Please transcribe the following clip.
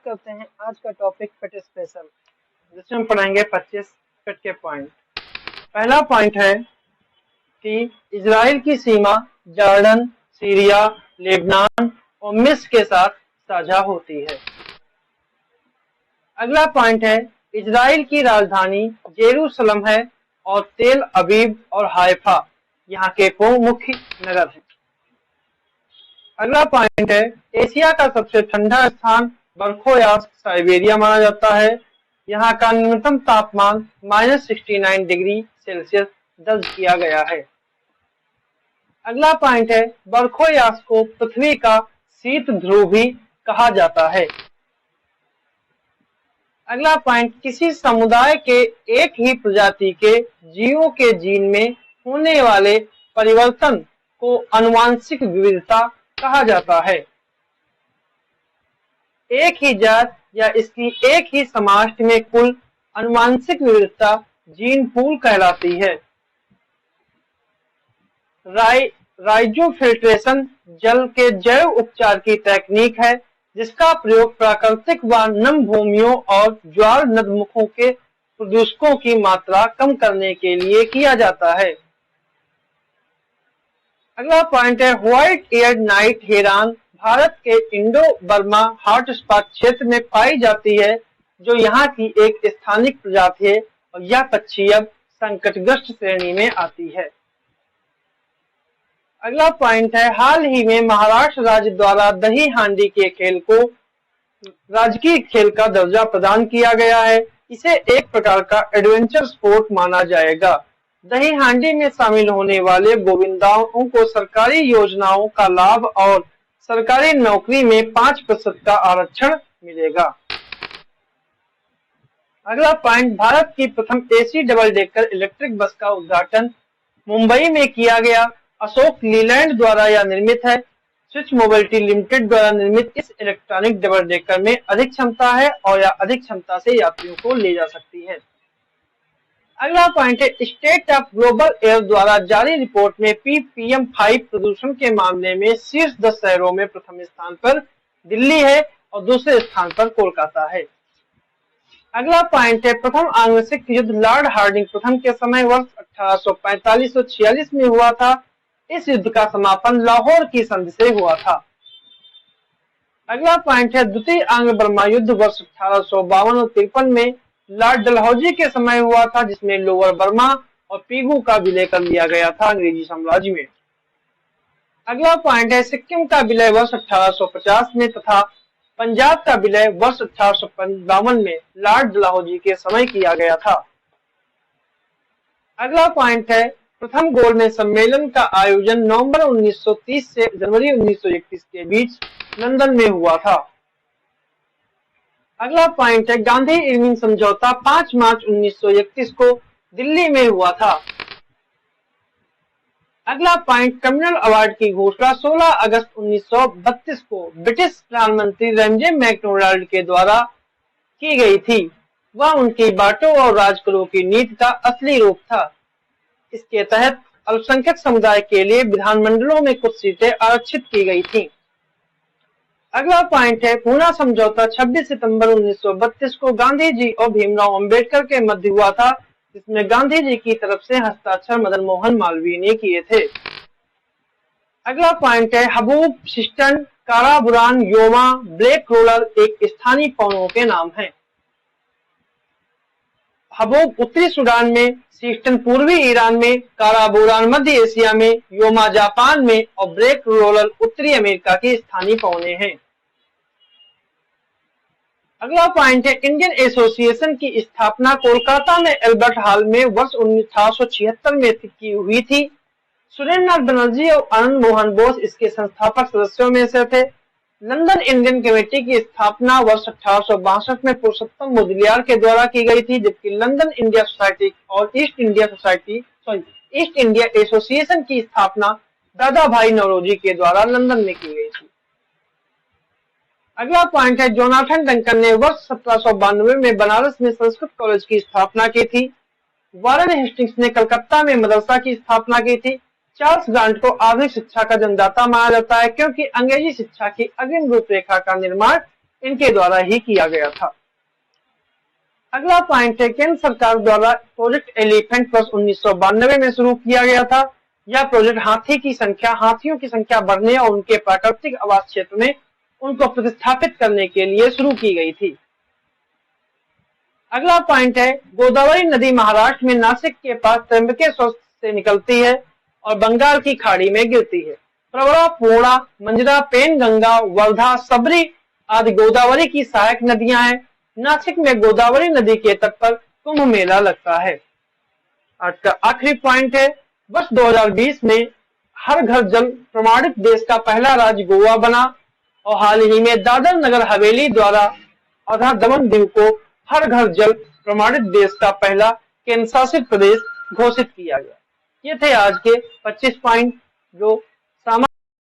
करते हैं आज का टॉपिक पेट स्पेशल, जिसमें हम पढ़ेंगे 25 पेट के पॉइंट। पहला पॉइंट है कि इजराइल की सीमा जॉर्डन, सीरिया, लेबनान और मिस्र के साथ साझा होती है। अगला पॉइंट है इजराइल की राजधानी जेरूसलम है और तेल अबीब और हाइफा यहाँ के मुख्य नगर हैं। अगला पॉइंट है एशिया का सबसे ठंडा स्थान बर्खोयास्क साइबेरिया माना जाता है। यहाँ का न्यूनतम तापमान -69 डिग्री सेल्सियस दर्ज किया गया है। अगला पॉइंट है बर्खोयास्क को पृथ्वी का शीत ध्रुव भी कहा जाता है। अगला पॉइंट किसी समुदाय के एक ही प्रजाति के जीवों के जीन में होने वाले परिवर्तन को आनुवंशिक विविधता कहा जाता है। एक ही जात या इसकी एक ही समाज में कुल आनुवंशिक विविधता जीन पूल कहलाती है। राइजोफिल्ट्रेशन जल के जैव उपचार की तकनीक है जिसका प्रयोग प्राकृतिक व नम भूमियों और ज्वार नदमुखों के प्रदूषकों की मात्रा कम करने के लिए किया जाता है। अगला पॉइंट है व्हाइट एयर्ड नाइट हेरान भारत के इंडो बर्मा हॉटस्पॉट क्षेत्र में पाई जाती है, जो यहाँ की एक स्थानिक प्रजाति है और यह पक्षी अब संकटग्रस्त श्रेणी में आती है। अगला पॉइंट है हाल ही में महाराष्ट्र राज्य द्वारा दही हांडी के खेल को राजकीय खेल का दर्जा प्रदान किया गया है। इसे एक प्रकार का एडवेंचर स्पोर्ट माना जाएगा। दही हांडी में शामिल होने वाले गोविंदाओं को सरकारी योजनाओं का लाभ और सरकारी नौकरी में 5% का आरक्षण मिलेगा। अगला पॉइंट भारत की प्रथम AC double decker electric bus का उद्घाटन मुंबई में किया गया। अशोक लीलैंड द्वारा यह निर्मित है। स्विच मोबिलिटी लिमिटेड द्वारा निर्मित इस इलेक्ट्रॉनिक डबल डेकर में अधिक क्षमता है और यह अधिक क्षमता से यात्रियों को ले जा सकती है। अगला पॉइंट है स्टेट ऑफ ग्लोबल एयर द्वारा जारी रिपोर्ट में PM5 प्रदूषण के मामले में शीर्ष 10 शहरों में प्रथम स्थान पर दिल्ली है और दूसरे स्थान पर कोलकाता है। अगला पॉइंट है प्रथम आंग्ल-सिख युद्ध लॉर्ड हार्डिंग प्रथम के समय वर्ष 1845 और 46 में हुआ था। इस युद्ध का समापन लाहौर की संधि से हुआ था। अगला पॉइंट है द्वितीय आंग्ल बर्मा युद्ध वर्ष 1852 और 53 में लॉर्ड डलहौजी के समय हुआ था, जिसमें लोअर बर्मा और पीगू का विलय कर लिया गया था अंग्रेजी साम्राज्य में। अगला पॉइंट है सिक्किम का विलय वर्ष 1850 में तथा पंजाब का विलय वर्ष 1852 में लॉर्ड डलहौजी के समय किया गया था। अगला पॉइंट है प्रथम गोलमेज सम्मेलन का आयोजन नवंबर 1930 से जनवरी 1931 के बीच लंदन में हुआ था। अगला पॉइंट है गांधी इरविन समझौता 5 मार्च 1931 को दिल्ली में हुआ था। अगला पॉइंट कम्युनल अवार्ड की घोषणा 16 अगस्त 1932 को ब्रिटिश प्रधानमंत्री रैमजे मैकडोनाल्ड के द्वारा की गई थी। वह उनकी बांटो और राज करो की नीति का असली रूप था। इसके तहत अल्पसंख्यक समुदाय के लिए विधानमंडलों में कुछ सीटें आरक्षित की गई थी। अगला पॉइंट है पूना समझौता 26 सितंबर 1932 को गांधी जी और भीमराव अंबेडकर के मध्य हुआ था, जिसमें गांधी जी की तरफ से हस्ताक्षर मदन मोहन मालवीय ने किए थे। अगला पॉइंट है हबूब, सिस्टन, काराबुरान, योमा, ब्लैक रोलर एक स्थानीय पौधों के नाम हैं। हबूब उत्तरी सूडान में, सिस्टन पूर्वी ईरान में, काराबुरान मध्य एशिया में, योमा जापान में और ब्लैक रोलर उत्तरी अमेरिका के स्थानीय पौधे हैं। अगला पॉइंट है इंडियन एसोसिएशन की स्थापना कोलकाता में एल्बर्ट हॉल में वर्ष 1876 में की हुई थी। सुरेंद्रनाथ बनर्जी और आनंद मोहन बोस इसके संस्थापक सदस्यों में से थे। लंदन इंडियन कमेटी की स्थापना वर्ष 1862 में पुरुषोत्तम मुदलियार के द्वारा की गई थी, जबकि लंदन इंडिया सोसाइटी और ईस्ट इंडिया एसोसिएशन की स्थापना दादा भाई नौरोजी के द्वारा लंदन में की गई थी। अगला पॉइंट है जोनाथन डंकन ने वर्ष 1792 में बनारस में संस्कृत कॉलेज की स्थापना की थी। वारेन हेस्टिंग्स ने कलकत्ता में मदरसा की स्थापना की थी। चार्ल्स ग्रांट को आधुनिक शिक्षा का जन्मदाता माना जाता है, क्योंकि अंग्रेजी शिक्षा की अग्रिम रूपरेखा का निर्माण इनके द्वारा ही किया गया था। अगला पॉइंट है, केंद्र सरकार द्वारा प्रोजेक्ट एलिफेंट प्लस 1992 में शुरू किया गया था। यह प्रोजेक्ट हाथियों की संख्या बढ़ने और उनके प्राकृतिक आवास क्षेत्र में उनको प्रतिस्थापित करने के लिए शुरू की गई थी। अगला पॉइंट है, गोदावरी नदी महाराष्ट्र में नासिक के पास त्र्यंबकेश्वर से निकलती है और बंगाल की खाड़ी में गिरती है। प्रवरा, पूर्णा, मंजरा, पेनगंगा, वर्धा, सबरी आदि गोदावरी की सहायक नदियां हैं। नासिक में गोदावरी नदी के तट पर कुंभ मेला लगता है। आज का आखिरी पॉइंट है, वर्ष 2020 में हर घर जल प्रमाणित देश का पहला राज्य गोवा बना और हाल ही में दादर नगर हवेली द्वारा तथा दमन दीव को हर घर जल प्रमाणित देश का पहला केंद्र शासित प्रदेश घोषित किया गया। ये थे आज के 25 पॉइंट जो